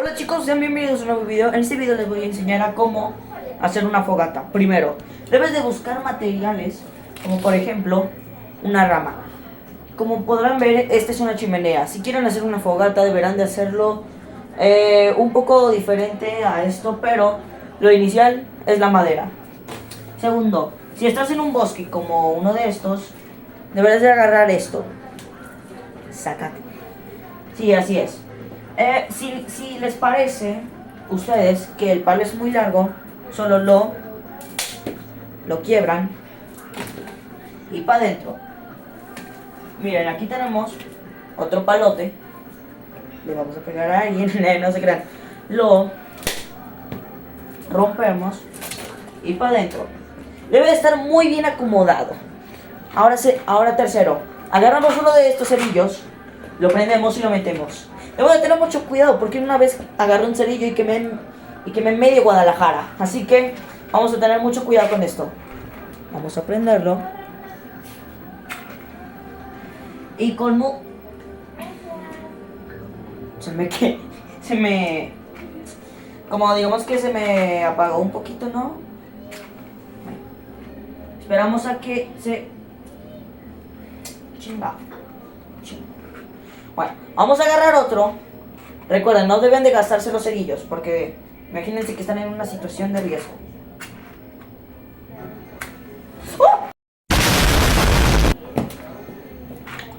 Hola chicos, sean bienvenidos a un nuevo video. En este video les voy a enseñar a cómo hacer una fogata. Primero, debes de buscar materiales, como por ejemplo, una rama. Como podrán ver, esta es una chimenea. Si quieren hacer una fogata deberán de hacerlo un poco diferente a esto, pero lo inicial es la madera. Segundo, si estás en un bosque como uno de estos, deberás de agarrar esto. Sácate. Sí, así es. Si les parece ustedes que el palo es muy largo, solo lo quiebran y para adentro. Miren, aquí tenemos otro palote. Le vamos a pegar a alguien, no se crean. Lo rompemos y para adentro. Debe de estar muy bien acomodado. Ahora tercero, agarramos uno de estos cerillos, lo prendemos y lo metemos. Debo de tener mucho cuidado porque una vez agarré un cerillo y quemé medio Guadalajara. Así que vamos a tener mucho cuidado con esto. Vamos a prenderlo. Y como digamos que se me apagó un poquito, ¿no? Esperamos a que se... Chimba. Bueno, vamos a agarrar otro. Recuerden, no deben de gastarse los cerillos, porque imagínense que están en una situación de riesgo. ¡Oh!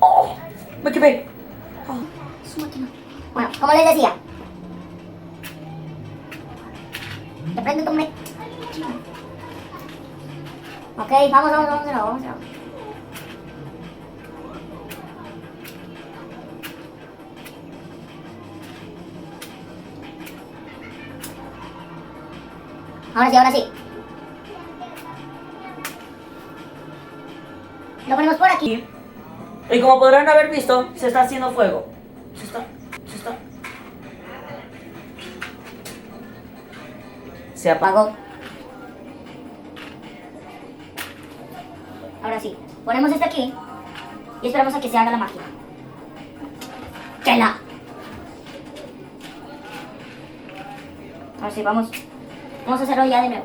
¡Oh! Me quemé. Bueno, como les decía, te prendo tu me. Ok, vamos de nuevo. Ahora sí. Lo ponemos por aquí. Y como podrán haber visto, se está haciendo fuego. Se está. Se apagó. Ahora sí, ponemos este aquí y esperamos a que se haga la magia. ¡Chela! Ahora sí, vamos a hacerlo ya de nuevo.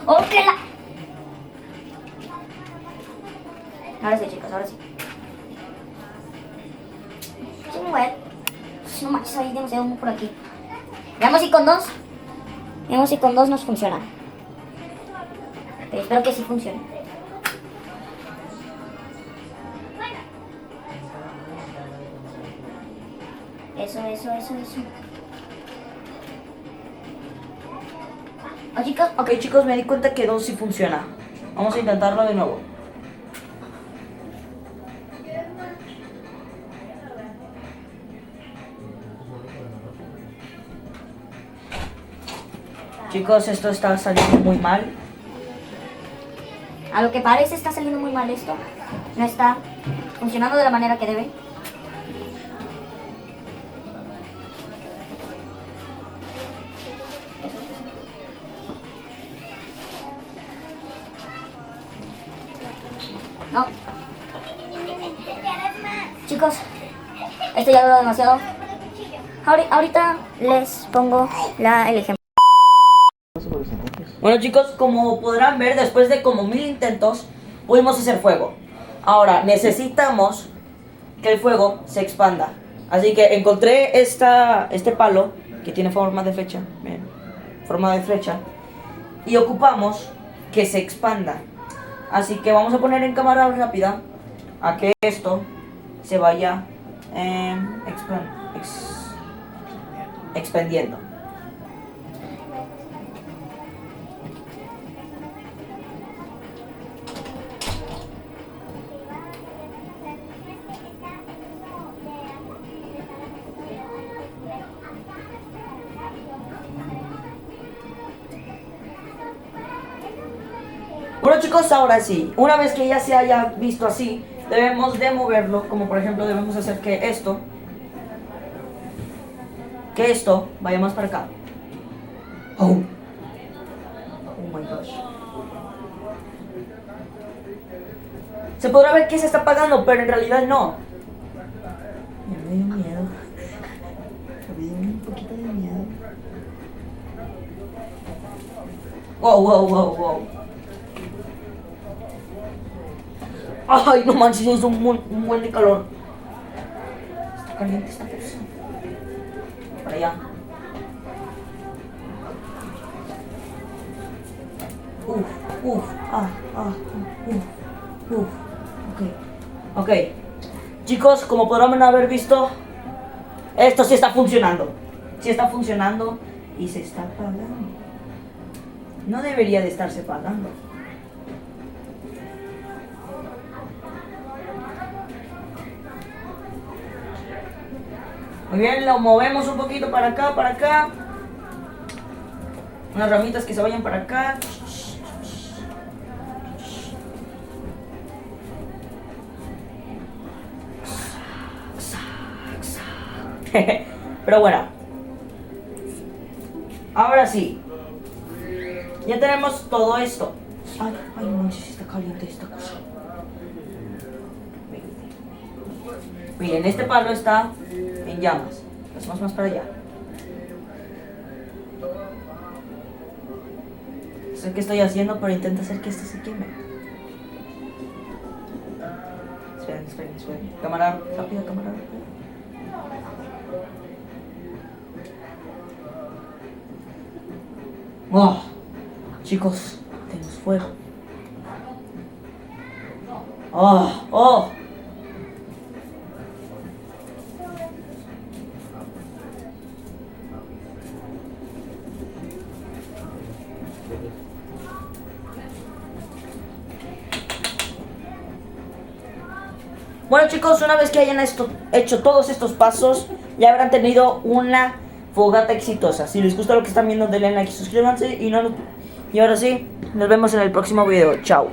¡Oh, chela! Ahora sí, chicos, ahora sí. Chingüet. No manches, hay demasiado humo por aquí. Veamos si con dos nos funciona. Pero espero que sí funcione. Eso. ¿Oh, chicos? Ok chicos, me di cuenta que dos sí funciona. Vamos a intentarlo de nuevo. Chicos, esto está saliendo muy mal. A lo que parece está saliendo muy mal esto. No está funcionando de la manera que debe. No. Chicos, esto ya duró demasiado. Ahorita les pongo el ejemplo. Bueno chicos, como podrán ver, después de como 1000 intentos, pudimos hacer fuego. Ahora, necesitamos que el fuego se expanda. Así que encontré este palo, que tiene forma de flecha. Miren, forma de flecha. Y ocupamos que se expanda. Así que vamos a poner en cámara rápida a que esto se vaya expandiendo. Bueno chicos, ahora sí, una vez que ya se haya visto así, debemos de moverlo, como por ejemplo debemos hacer que esto vaya más para acá. Oh my gosh. Se podrá ver que se está apagando, pero en realidad no. Me dio miedo. Wow, wow, wow, wow. Ay, no manches, es un buen de calor. Está caliente esta cosa. Para allá. Ok. Ok. Chicos, como podrán haber visto, esto sí está funcionando. Sí está funcionando y se está apagando. No debería de estarse apagando. Muy bien, lo movemos un poquito para acá, para acá. Unas ramitas que se vayan para acá. Pero bueno. Ahora sí. Ya tenemos todo esto. Ay, ay, no manches, está caliente esta cosa. Miren, este palo está en llamas. Lo hacemos más para allá. Sé qué estoy haciendo, pero intento hacer que esto se queme. Esperen, esperen, esperen. Cámara rápida, cámara rápida. ¡Oh! Chicos, tenemos fuego. ¡Oh! ¡Oh! Bueno chicos, una vez que hayan hecho todos estos pasos, ya habrán tenido una fogata exitosa. Si les gusta lo que están viendo, denle like y suscríbanse. Y ahora sí, nos vemos en el próximo video. Chao.